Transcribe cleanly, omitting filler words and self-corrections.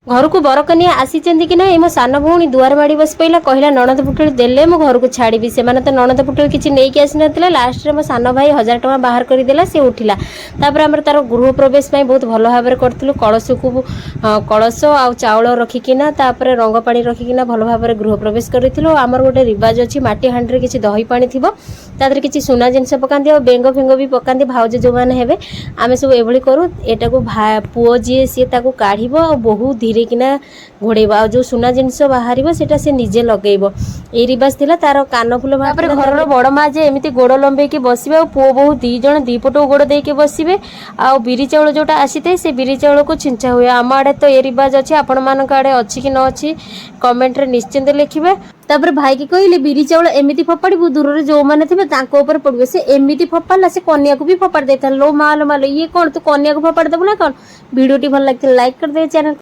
घर को बर कनिया आसी कि ना मो सान भौणी दुआर बाड़ी बस पड़ा कहला ननद पुटुली देले मो घर को छाड़ी से तो ननद पुटुली किसी नहीं आसी ना लास्ट मो सान भाई 1000 टଙ୍କା बाहर करदेला सी उठिला तापर आम तार गृह प्रवेश बहुत भल भाव में करूँ कलश को कलश आ चाउल रखिकिना रंग पानी रखिकिना भल भाव में गृह प्रवेश करूँ आमर गोटे रिवाज अच्छी माटी हांडी किसी दही पानी थी तादर किसी सुना जिनस पकाती और बेंग फेंग भी पकाती भाउज जो मैंने हेबे आम सब ये करूँ एटा को पुओ जी सी काढ़ और बहुत धीरे किना घोड़ेबा जो सुना जिनस बाहर से निजे लगेब ये रिवाज थी तार कान फुल भाव घर बड़ माँ जे एमती गोड़ लंबे बसवे और पुओ बहु दीज दी पट गोड़ देके बसवे आ बिरी चाउल जोटा आसी था से बिरी चाउल को छिंचा हुए आम आड़े तो ये रिवाज अच्छी आपण मान आड़े अच्छी कि न अच्छी कमेंट रे निश्चिंत लिखिए तापर भाई की कहले बिरी चाउल एमती फपाड़ू दूर जो मैंने थे पड़े से एमती फपाड़ा से कन्या को भी फपाड़ देता लो माल ये कौन तू कन्या को फपाड़ देबू ना कौन वीडियो भल लगे लाइक कर दे चैनल